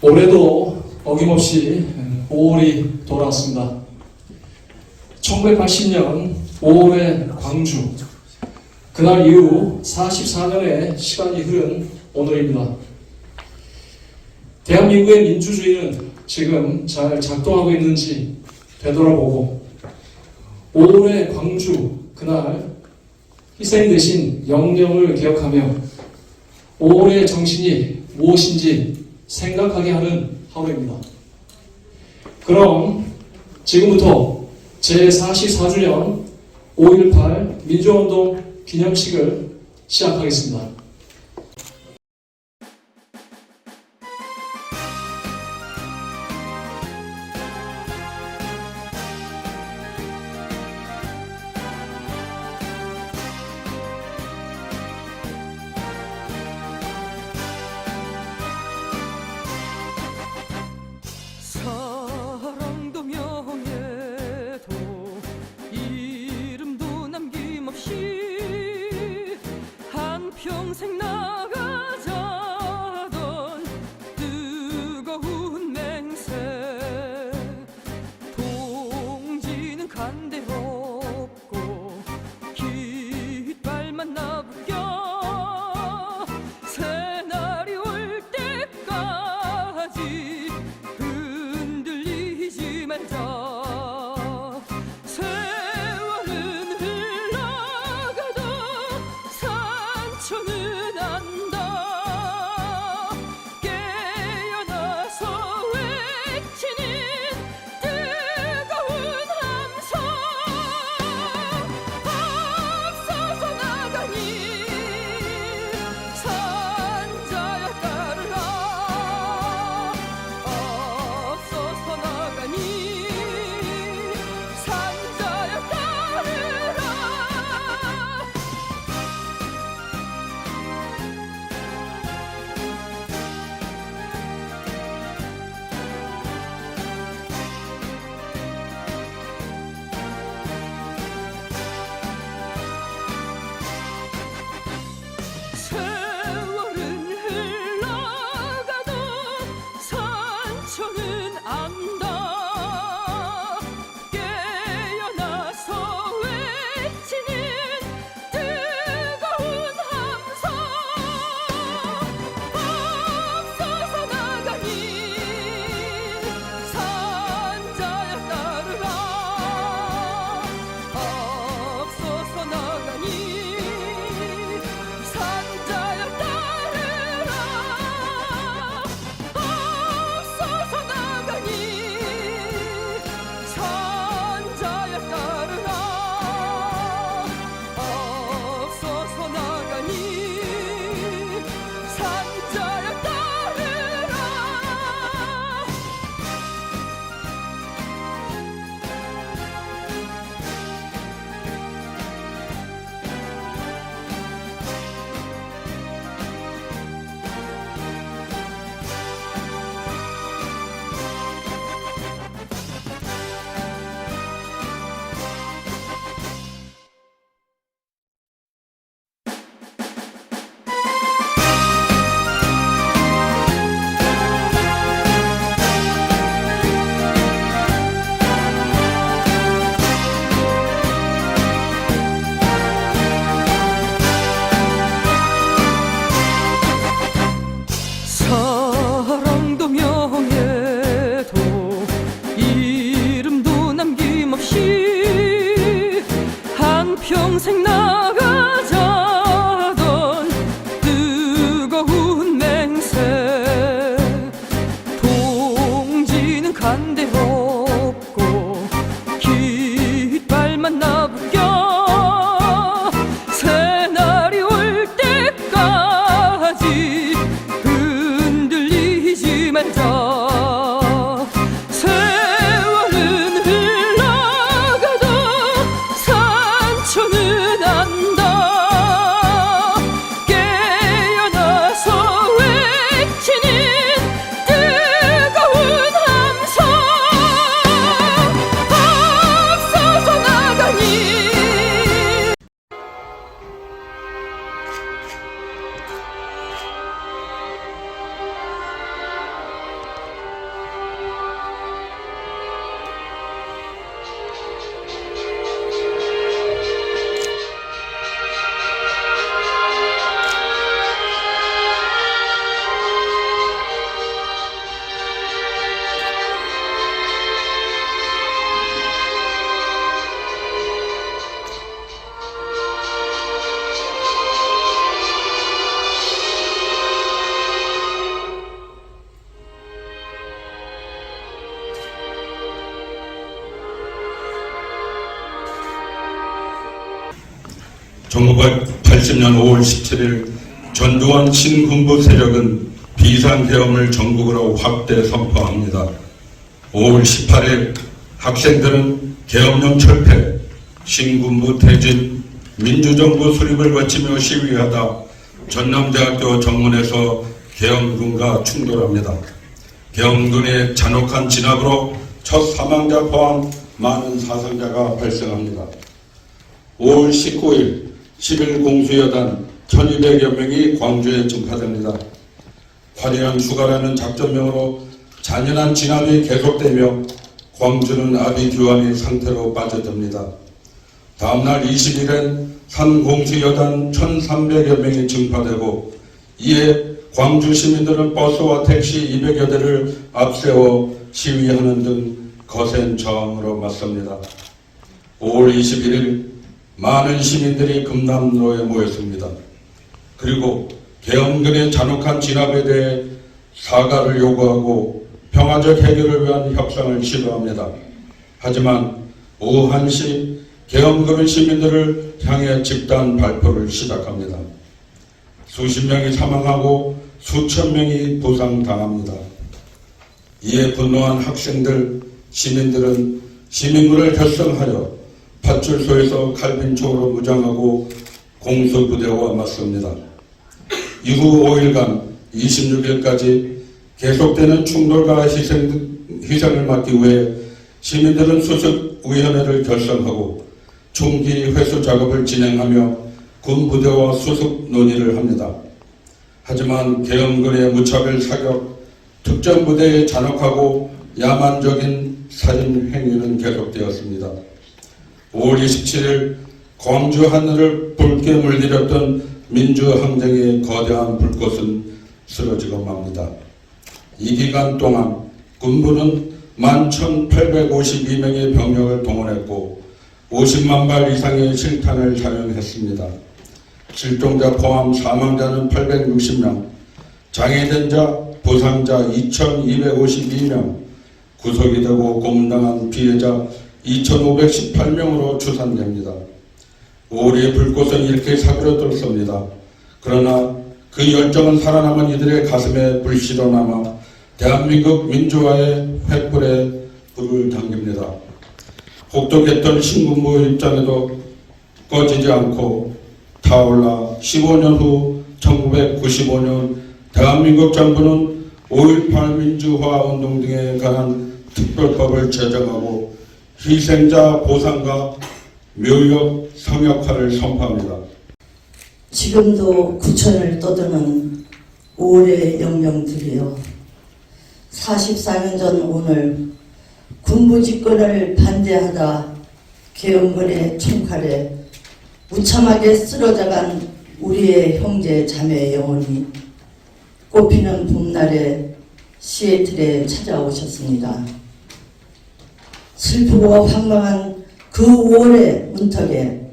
올해도 어김없이 5월이 돌아왔습니다. 1980년 5월의 광주, 그날 이후 44년의 시간이 흐른 오늘입니다. 대한민국의 민주주의는 지금 잘 작동하고 있는지 되돌아보고 5월의 광주, 그날 희생되신 영령을 기억하며 5월의 정신이 무엇인지 생각하게 하는 하루입니다. 그럼 지금부터 제44주년 5.18 민주화운동 기념식을 시작하겠습니다. 사랑도 명예도 이름도 남김없이 한평생 나가자던 뜨거운 맹세, 동지는 간대없고 깃발만 나부껴 새날이 올 때까지 흔들리지 말자. 세월은 흘러가도 산천은 안다. 깨어나서 외치는 뜨거운 함성, 앞서서 나가니 산자야 따르라. 앞서서 나가니 산자야 따르라. 세월은 흘러가도 산천은 안다. 깨어나서 외치는 뜨거운 함성, 앞서서 나가니 산자야 따르라. 앞서서 나가니 산자야 따르라. 앞서서 나가니 산자야 따르라. 앞서서 나가니 산자야 따르라. 사랑도 명예도 이름도 남김없이 한평생 나가자던 뜨거운 맹세, 동지는 간대없고 깃발만 나부껴 새날이 올 때까지 흔들리지 말자. 세월은 흘러가도 산천은 안다. 1980년 5월 17일 전두환 신군부 세력은 비상계엄을 전국으로 확대 선포합니다. 5월 18일 학생들은 계엄령 철폐, 신군부 퇴진, 민주정부 수립을 외치며 시위하다 전남대학교 정문에서 계엄군과 충돌합니다. 계엄군의 잔혹한 진압으로 첫 사망자 포함 많은 사상자가 발생합니다. 5월 19일 10일 공수여단 1200여 명이 광주에 증파됩니다. 화려한 휴가라는 작전명으로 잔인한 진압이 계속되며 광주는 아비규환의 상태로 빠져듭니다. 다음날 20일엔 산공수여단 1300여 명이 증파되고 이에 광주 시민들은 버스와 택시 200여 대를 앞세워 시위하는 등 거센 저항으로 맞섭니다. 5월 21일 많은 시민들이 금남로에 모였습니다. 그리고 계엄군의 잔혹한 진압에 대해 사과를 요구하고 평화적 해결을 위한 협상을 시도합니다. 하지만 오후 1시 계엄군은 시민들을 향해 집단 발포를 시작합니다. 수십 명이 사망하고 수천 명이 부상당합니다. 이에 분노한 학생들, 시민들은 시민군을 결성하여 파출소에서 칼빈총으로 무장하고 공수부대와 맞섭니다. 이후 5일간 26일까지 계속되는 충돌과 희생을 막기 위해 시민들은 수습위원회를 결성하고 총기 회수 작업을 진행하며 군부대와 수습 논의를 합니다. 하지만 계엄군의 무차별 사격, 특정 부대의 잔혹하고 야만적인 살인 행위는 계속되었습니다. 5월 27일 광주 하늘을 붉게 물들였던 민주항쟁의 거대한 불꽃은 쓰러지고 맙니다. 이 기간 동안 군부는 11,852명의 병력을 동원했고 50만 발 이상의 실탄을 사용했습니다. 실종자 포함 사망자는 860명, 장애된 자, 부상자 2,252명, 구속이 되고 고문당한 피해자 2,518명으로 추산됩니다. 5월의 불꽃은 이렇게 사그러들었습니다. 그러나 그 열정은 살아남은 이들의 가슴에 불씨로 남아 대한민국 민주화의 횃불에 불을 당깁니다. 혹독했던 신군부 입장에도 꺼지지 않고 타올라 15년 후 1995년 대한민국 정부는 5.18 민주화 운동 등에 관한 특별법을 제정하고 희생자 보상과 묘역 성역화를 선포합니다. 지금도 구천을 떠드는 5월의 영령들이여, 44년 전 오늘 군부 집권을 반대하다 계엄군의 총칼에 무참하게 쓰러져간 우리의 형제 자매의 영혼이 꽃피는 봄날에 시애틀에 찾아오셨습니다. 슬프고 황망한 그 5월의 문턱에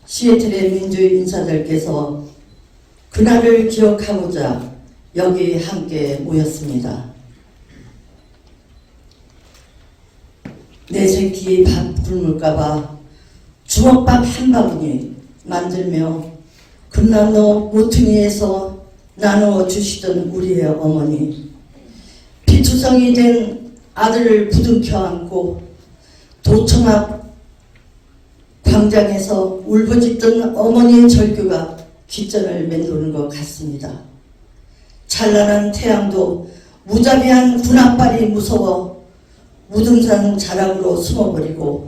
시애틀의 민주주의 인사들께서 그날을 기억하고자 여기 함께 모였습니다. 내 새끼 밥 굶을까봐 주먹밥 한 바구니 만들며 금남로 모퉁이에서 나누어 주시던 우리의 어머니, 피투성이 된 아들을 부둥켜 안고 도청 앞 광장에서 울부짖던 어머니의 절규가 귓전을 맴도는 것 같습니다. 찬란한 태양도 무자비한 군악발이 무서워 무등산 자락으로 숨어버리고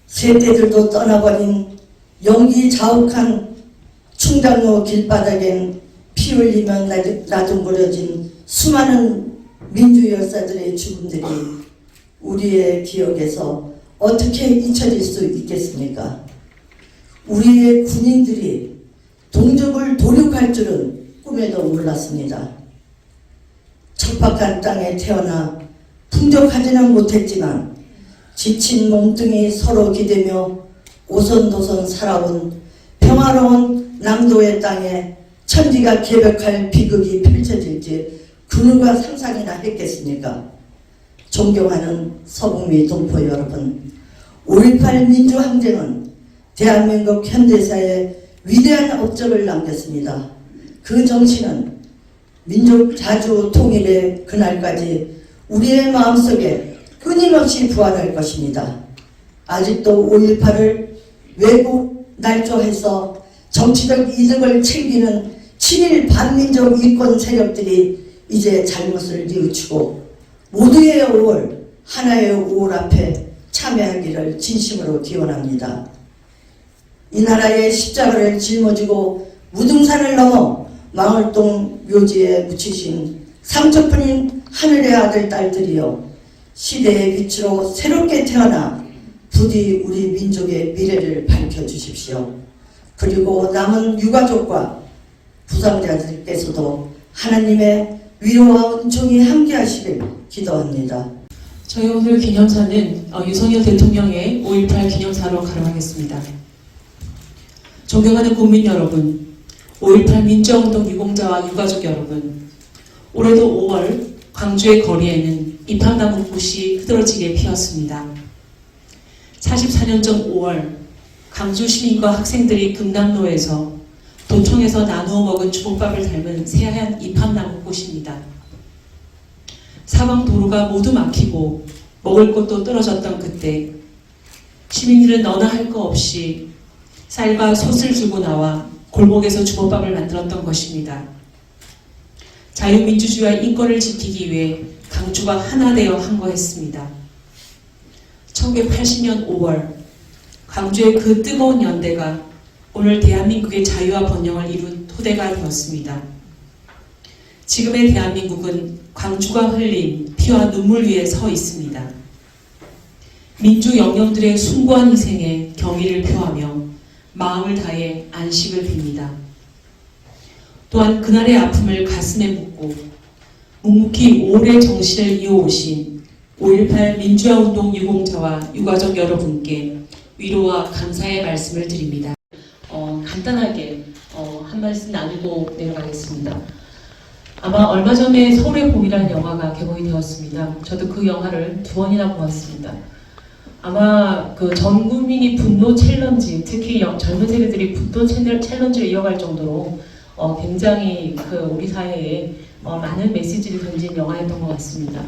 새떼들도 떠나버린 연기 자욱한 충장로 길바닥엔 피 흘리며 나둥거려진 수많은 민주열사들의 죽음들이 우리의 기억에서 어떻게 잊혀질 수 있겠습니까? 우리의 군인들이 동족을 도륙할 줄은 꿈에도 몰랐습니다. 척박한 땅에 태어나 풍족하지는 못했지만 지친 몸뚱이 서로 기대며 오손도손 살아온 평화로운 남도의 땅에 천지가 개벽할 비극이 펼쳐질지 그 누가 상상이나 했겠습니까? 존경하는 서북미 동포 여러분, 5.18 민주항쟁은 대한민국 현대사에 위대한 업적을 남겼습니다. 그 정신은 민족 자주 통일의 그날까지 우리의 마음속에 끊임없이 부활할 것입니다. 아직도 5.18을 외국 날조해서 정치적 이득을 챙기는 친일 반민족 이권 세력들이 이제 잘못을 뉘우치고 모두의 5월, 하나의 5월 앞에 참여하기를 진심으로 기원합니다. 이 나라의 십자가를 짊어지고 무등산을 넘어 망월동 묘지에 묻히신 삼척뿐인 하늘의 아들 딸들이여, 시대의 빛으로 새롭게 태어나 부디 우리 민족의 미래를 밝혀주십시오. 그리고 남은 유가족과 부상자들께서도 하나님의 위로와 은총이 함께하시길 기도합니다. 저희 오늘 기념사는 윤석열 대통령의 5.18 기념사로 가름하겠습니다. 존경하는 국민 여러분, 5.18 민주화운동 유공자와 유가족 여러분, 올해도 5월 광주의 거리에는 입학나무꽃이 흐드러지게 피었습니다. 44년 전 5월 광주 시민과 학생들이 금남로에서 도청에서 나누어 먹은 주먹밥을 닮은 새하얀 입학나무꽃입니다. 사방 도로가 모두 막히고 먹을 것도 떨어졌던 그때 시민들은 너나 할 거 없이 쌀과 솥을 들고 나와 골목에서 주먹밥을 만들었던 것입니다. 자유민주주의와 인권을 지키기 위해 광주가 하나 되어 항거했습니다. 1980년 5월 광주의 그 뜨거운 연대가 오늘 대한민국의 자유와 번영을 이룬 토대가 되었습니다. 지금의 대한민국은 광주가 흘린 피와 눈물 위에 서 있습니다. 민주 영령들의 숭고한 희생에 경의를 표하며 마음을 다해 안식을 빕니다. 또한 그날의 아픔을 가슴에 묻고 묵묵히 오래 정신을 이어오신 5.18 민주화운동 유공자와 유가족 여러분께 위로와 감사의 말씀을 드립니다. 간단하게 한 말씀 나누고 내려가겠습니다. 아마 얼마 전에 서울의 봄이라는 영화가 개봉이 되었습니다. 저도 그 영화를 2번이나 보았습니다. 아마 그 전 국민이 분노 챌린지, 특히 젊은 세대들이 분노 챌린지를 이어갈 정도로 굉장히 우리 사회에 많은 메시지를 던진 영화였던 것 같습니다.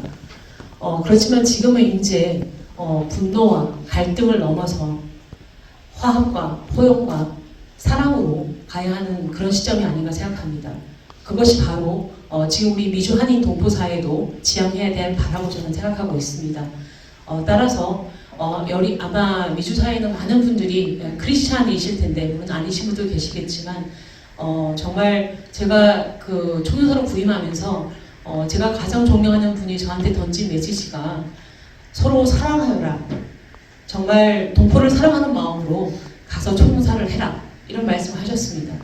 그렇지만 지금은 이제 분노와 갈등을 넘어서 화합과 포용과 사랑으로 가야 하는 그런 시점이 아닌가 생각합니다. 그것이 바로 지금 우리 미주 한인 동포 사회도 지향해야 될 바라고 저는 생각하고 있습니다. 따라서 아마 미주 사회는 많은 분들이 크리스찬이실 텐데 물론 아니신 분도 계시겠지만 정말 제가 그 총연사로 부임하면서 제가 가장 존경하는 분이 저한테 던진 메시지가 서로 사랑하여라. 정말 동포를 사랑하는 마음으로 가서 총연사를 해라. 이런 말씀을 하셨습니다.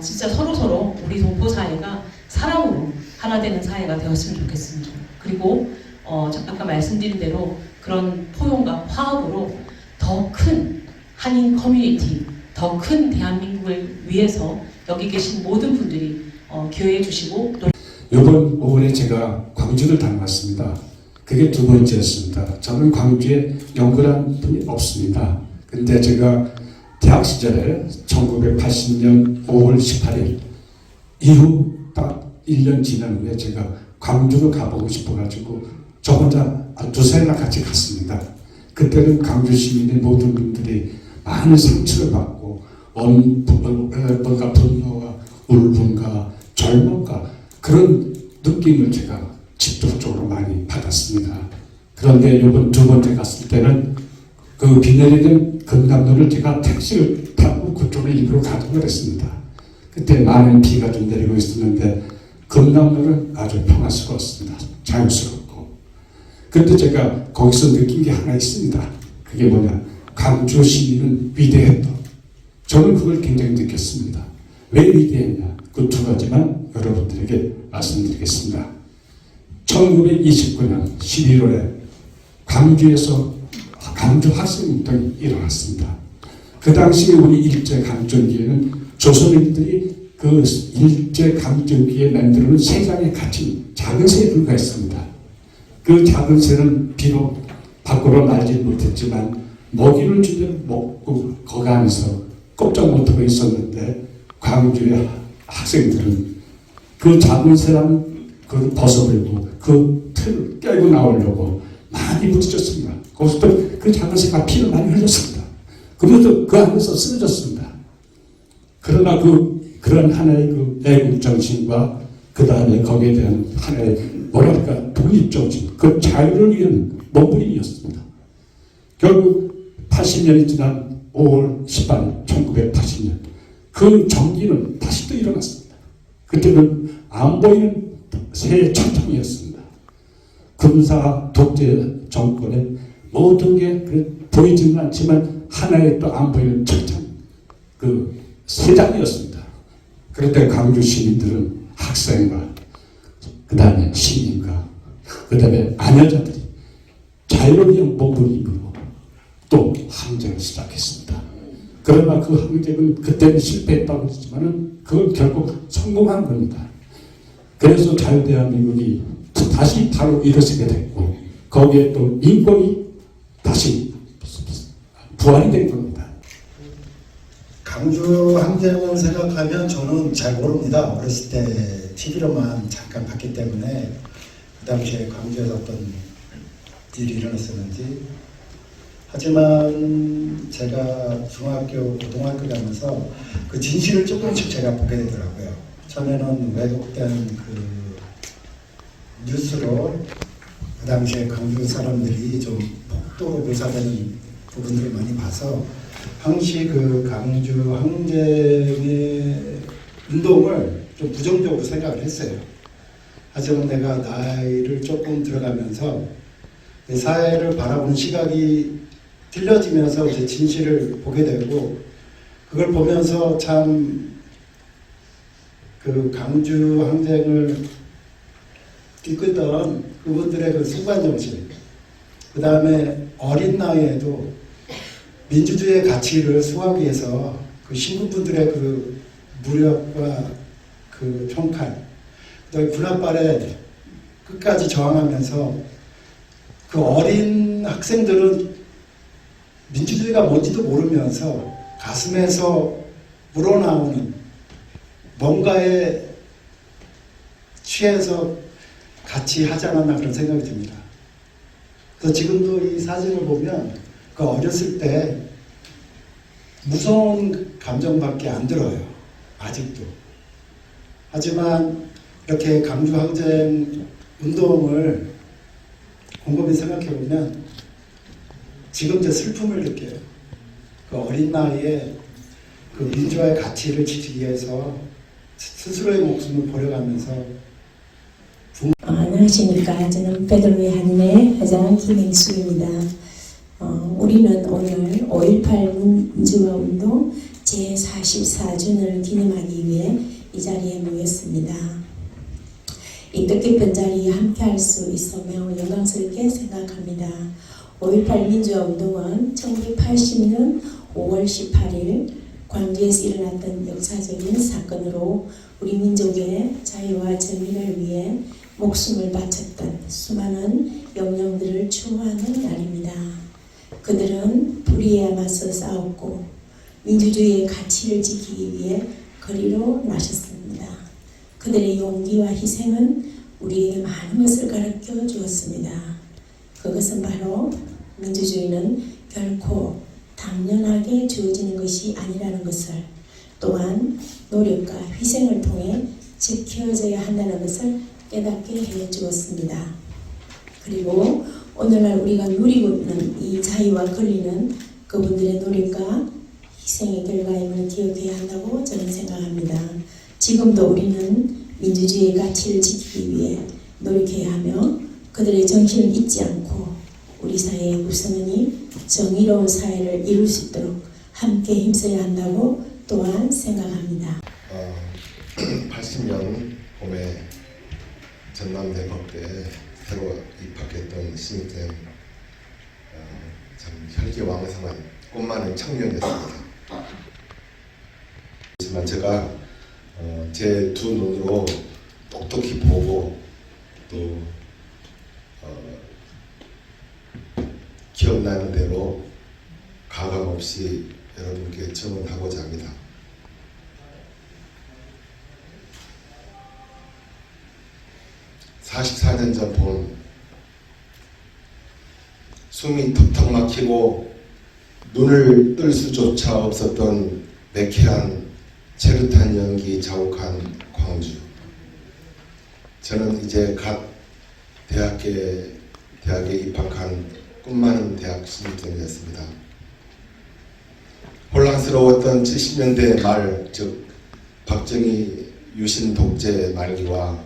진짜 서로 우리 동포 사회가 사랑으로 하나 되는 사회가 되었으면 좋겠습니다. 그리고 아까 말씀드린 대로 그런 포용과 화합으로 더 큰 한인 커뮤니티, 더 큰 대한민국을 위해서 여기 계신 모든 분들이 기여해 주시고 이번 5월에 제가 광주를 다녀왔습니다. 그게 2번째였습니다. 저는 광주에 연구한 분이 없습니다. 근데 제가 대학 시절에 1980년 5월 18일 이후 딱 1년 지난 후에 제가 광주로 가보고 싶어가지고 저 혼자 2살이나 같이 갔습니다. 그때는 광주 시민의 모든 분들이 많은 상처를 받고 뭔가 분노와 울분과 절망과 그런 느낌을 제가 직접적으로 많이 받았습니다. 그런데 이번 2번째 갔을 때는 그 비 내리는 금남로를 제가 택시를 타고 그쪽으로 일부러 가져가 했습니다. 그때 많은 비가 좀 내리고 있었는데 금남로는 아주 평화스러웠습니다. 자유스럽고. 그런데 제가 거기서 느낀 게 하나 있습니다. 그게 뭐냐? 광주 시민은 위대했다. 저는 그걸 굉장히 느꼈습니다. 왜 위대했냐? 그 2가지만 여러분들에게 말씀드리겠습니다. 1929년 11월에 광주에서 광주 학생운동이 일어났습니다. 그 당시 우리 일제강점기에는 조선인들이 그 일제강점기에 만들어놓은 세상에 갇힌 작은 새에 불과했습니다. 그 작은 새는 비록 밖으로 날지 못했지만 먹이를 주면 먹고 거기 그 안에서 꼼짝 못하고 있었는데 광주의 학생들은 그 작은 사람 그 벗어버리고 그 틀을 깨고 나오려고 많이 부딪혔습니다. 거기서도 그 작은 새가 피를 많이 흘렸습니다. 그러면서 그 안에서 쓰러졌습니다. 그러나 그런 하나의 그 애국 정신과 그 다음에 거기에 대한 하나의 뭐랄까 독립 정신, 그 자유를 위한 몸부림이었습니다. 결국 80년이 지난 5월 18일 1980년 그 정기는 다시 또 일어났습니다. 그때는 안 보이는 새 천탕이었습니다. 군사 독재 정권의 모든 게 보이지는 않지만 하나의 또 안 보이는 천탕, 그 세장이었습니다. 그런데 강주 시민들은 학생과 그 다음에 시민과 그 다음에 아녀자들이 자유를 위한 몸부림으로 또 항쟁을 시작했습니다. 그러나 그 항쟁은 그때는 실패했다고 했지만은 그건 결국 성공한 겁니다. 그래서 자유대한민국이 다시 바로 일어서게 됐고 거기에 또 인권이 다시 부활이 된 겁니다. 강주 항쟁을 생각하면 저는 잘 모릅니다. 어렸을 때 TV로만 잠깐 봤기 때문에 그 당시에 강주에서 어떤 일이 일어났었는지. 하지만 제가 중학교, 고등학교 가면서 그 진실을 조금씩 제가 보게 되더라고요. 처음에는 왜곡된 그 뉴스로 그 당시에 강주 사람들이 좀 폭도로 묘사되는 부분들을 많이 봐서 당시 그 강주 항쟁의 운동을 좀 부정적으로 생각을 했어요. 하지만 내가 나이를 조금 들어가면서 내 사회를 바라보는 시각이 틀려지면서 이제 진실을 보게 되고 그걸 보면서 참 그 강주 항쟁을 이끌던 그분들의 그 순간정신, 그 다음에 어린 나이에도 민주주의의 가치를 수호하기 위해서 그 신군분들의 그 무력과 그 총칼, 그다음에 군합발에 끝까지 저항하면서 그 어린 학생들은 민주주의가 뭔지도 모르면서 가슴에서 우러나오는 뭔가에 취해서 같이 하지 않았나 그런 생각이 듭니다. 그래서 지금도 이 사진을 보면 그 어렸을 때 무서운 감정밖에 안 들어요. 아직도. 하지만 이렇게 강주 항쟁 운동을 곰곰이 생각해 보면 지금 제 슬픔을 느껴요. 그 어린 나이에 그 민주화의 가치를 지키기 위해서 스스로의 목숨을 버려가면서 안녕하십니까. 저는 페드로의 한인의 회장 김행수입니다. 우리는 오늘 5.18 민주화 운동 제44주년을 기념하기 위해 이 자리에 모였습니다. 이 뜻깊은 자리에 함께할 수 있어 매우 영광스럽게 생각합니다. 5.18 민주화 운동은 1980년 5월 18일 광주에서 일어났던 역사적인 사건으로 우리 민족의 자유와 정의를 위해 목숨을 바쳤던 수많은 영령들을 추모하는 날입니다. 그들은 불의에 맞서 싸웠고 민주주의의 가치를 지키기 위해 거리로 나섰습니다. 그들의 용기와 희생은 우리에게 많은 것을 가르쳐 주었습니다. 그것은 바로 민주주의는 결코 당연하게 주어지는 것이 아니라는 것을, 또한 노력과 희생을 통해 지켜져야 한다는 것을 깨닫게 해 주었습니다. 그리고 오늘날 우리가 누리고 있는 이 자유와 권리는 그분들의 노력과 희생의 결과임을 기억해야 한다고 저는 생각합니다. 지금도 우리는 민주주의의 가치를 지키기 위해 노력해야 하며 그들의 정신을 잊지 않고 우리 사회의 구성원이 정의로운 사회를 이룰 수 있도록 함께 힘써야 한다고 또한 생각합니다. 80년 봄에 전남대 법대에 새로 입학했던 신입생 참 혈기왕성한 꿈 많은 청년이었습니다. 하지만 제가 제 두 눈으로 똑똑히 보고 또 기억나는 대로 가감 없이 여러분께 증언하고자 합니다. (44년) 전 봄, 숨이 턱턱 막히고 눈을 뜰 수조차 없었던 매캐한 체류탄 연기 자욱한 광주. 저는 이제 갓 대학에 입학한 꿈 많은 대학 신입생이었습니다. 혼란스러웠던 70년대 말, 즉 박정희 유신 독재 말기와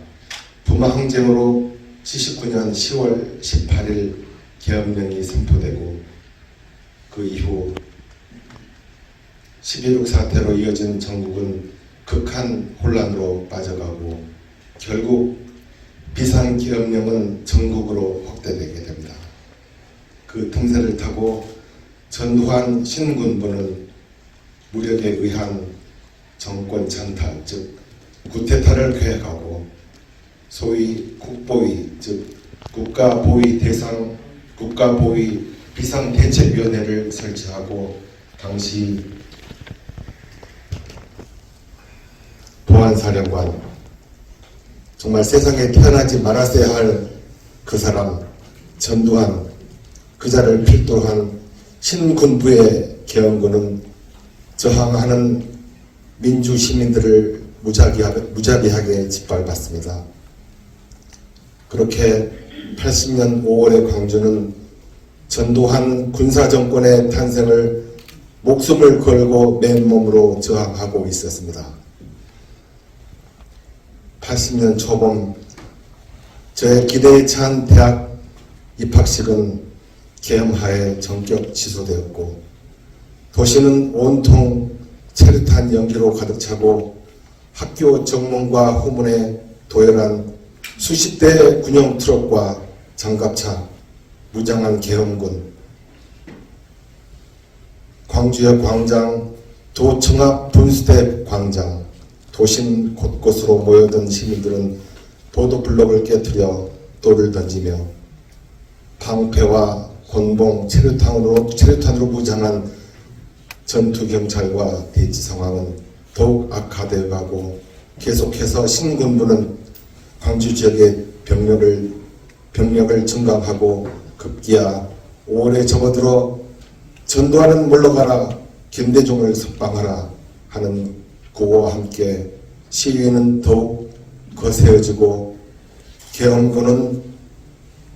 부마 항쟁으로 79년 10월 18일 계엄령이 선포되고 그 이후 11.6 사태로 이어진 전국은 극한 혼란으로 빠져가고 결국 비상계엄령은 전국으로 확대되게 됩니다. 그 틈새를 타고 전두환 신군부는 무력에 의한 정권 찬탈, 즉 구테타를 계획하고 소위 국보위, 즉 국가보위 비상대책위원회를 설치하고 당시 보안사령관, 정말 세상에 태어나지 말았어야 할 그 사람 전두환, 그자를 필두로 한 신군부의 계엄군은 저항하는 민주 시민들을 무자비하게 짓밟았습니다. 그렇게 80년 5월의 광주는 전두환 군사정권의 탄생을 목숨을 걸고 맨몸으로 저항하고 있었습니다. 80년 초봄, 저의 기대에 찬 대학 입학식은 계엄하에 전격 취소되었고 도시는 온통 체류탄 연기로 가득 차고 학교 정문과 후문에 도열한 수십 대의 군용 트럭과 장갑차, 무장한 계엄군, 광주의 광장, 도청 앞 분수대 광장, 도심 곳곳으로 모여든 시민들은 보도블록을 깨뜨려 돌을 던지며 방패와 권봉, 체류탄으로 무장한 전투경찰과 대치 상황은 더욱 악화되어 가고 계속해서 신군부는 광주 지역의 병력을 증강하고 급기야 5월에 접어들어 전두환은 물러가라, 김대중을 석방하라 하는 구호와 함께 시위는 더욱 거세어지고 계엄군은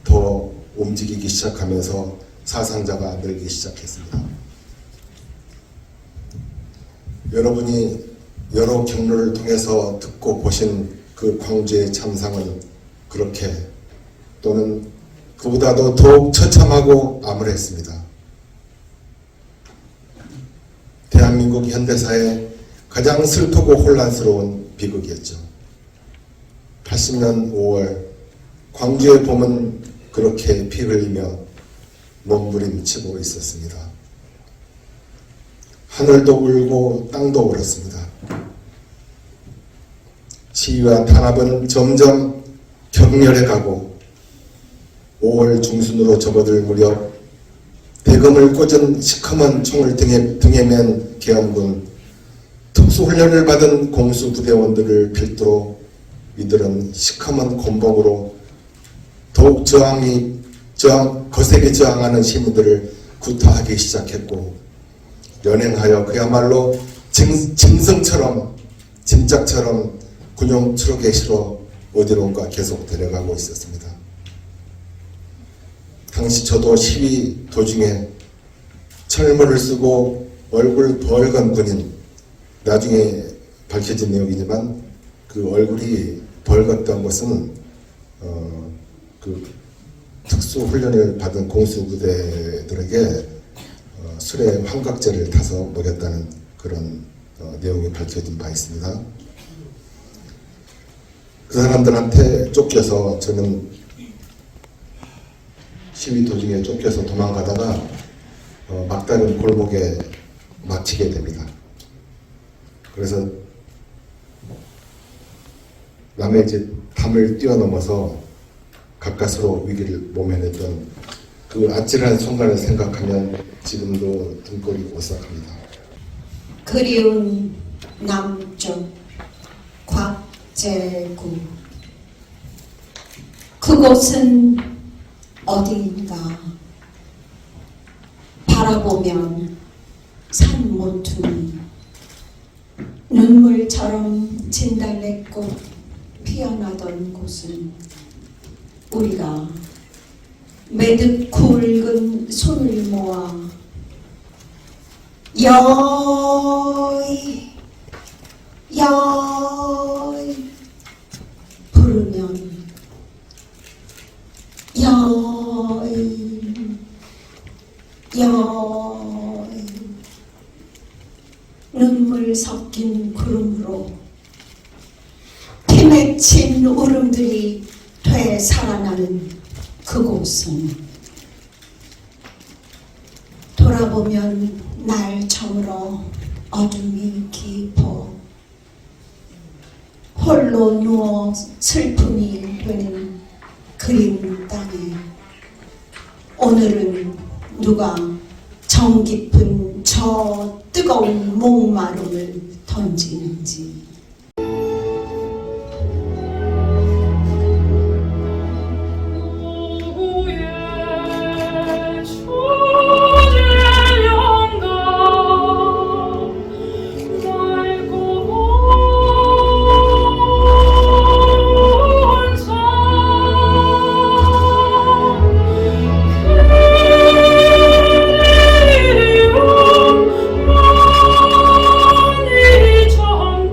더 움직이기 시작하면서 사상자가 늘기 시작했습니다. 여러분이 여러 경로를 통해서 듣고 보신 그 광주의 참상은 그렇게 또는 그보다도 더욱 처참하고 암울했습니다. 대한민국 현대사의 가장 슬프고 혼란스러운 비극이었죠. 80년 5월 광주의 봄은 그렇게 피 흘리며 몸부림치고 있었습니다. 하늘도 울고 땅도 울었습니다. 시위와 탄압은 점점 격렬해가고 5월 중순으로 접어들 무렵 대검을 꽂은 시커먼 총을 등에 맨 계엄군, 특수훈련을 받은 공수부대원들을 필두로 이들은 시커먼 곤봉으로 더욱 거세게 저항하는 시민들을 구타하기 시작했고 연행하여 그야말로 짐승처럼 짐짝처럼 군용 트럭에 실어 어디론가 계속 데려가고 있었습니다. 당시 저도 시위 도중에 철모를 쓰고 얼굴 벌건 군인, 나중에 밝혀진 내용이지만 그 얼굴이 벌겋던 것은 그 특수훈련을 받은 공수부대들에게 술에 환각제를 타서 먹였다는 그런 내용이 밝혀진 바 있습니다. 그 사람들한테 쫓겨서 저는 시위 도중에 쫓겨서 도망가다가 막다른 골목에 막히게 됩니다. 그래서 남의 집 담을 뛰어넘어서 가까스로 위기를 모면했던 그 아찔한 순간을 생각하면 지금도 등골이 오싹합니다. 그리운 남쪽 곽제구 그곳은 어디인가 바라보면 산모퉁이 눈물처럼 진달래꽃 피어나던 곳은 우리가 매듭 굵은 손을 모아 여이 여이 부르면 여이 여이 눈물 섞인 구름으로 피 맺힌 울음들이 되살아나는 그곳은 돌아보면 날 저물어 어둠이 깊어 홀로 누워 슬픔이 되는 그리운 땅에 오늘은 누가 정 깊은 저 뜨거운 목마름을 던지는지 참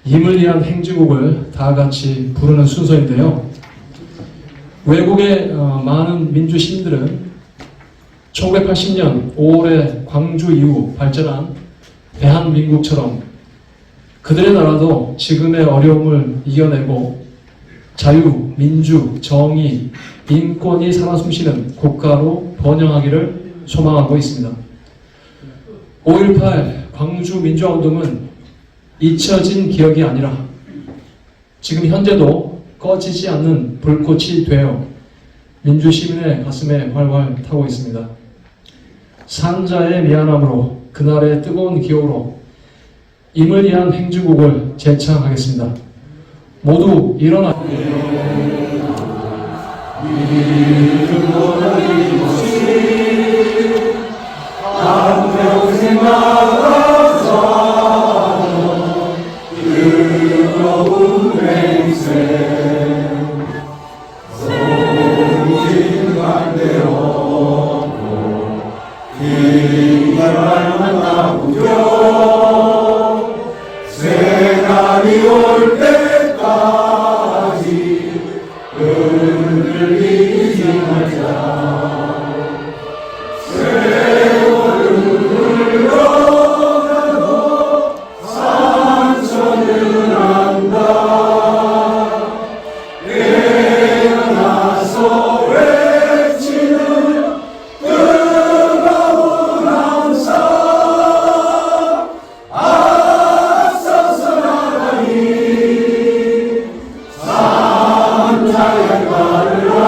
임을 위한 행진곡을 다 같이 부르는 순서인데요. 외국의 많은 민주 시민들은 1980년 5월에 광주 이후 발전한 대한민국처럼 그들의 나라도 지금의 어려움을 이겨내고 자유, 민주, 정의, 인권이 살아 숨쉬는 국가로 번영하기를 소망하고 있습니다. 5.18 광주 민주화운동은 잊혀진 기억이 아니라 지금 현재도 꺼지지 않는 불꽃이 되어 민주시민의 가슴에 활활 타고 있습니다. 산자의 미안함으로 그날의 뜨거운 기억으로 임을 위한 행진곡을 제창하겠습니다. 모두 일어나 산자의 발을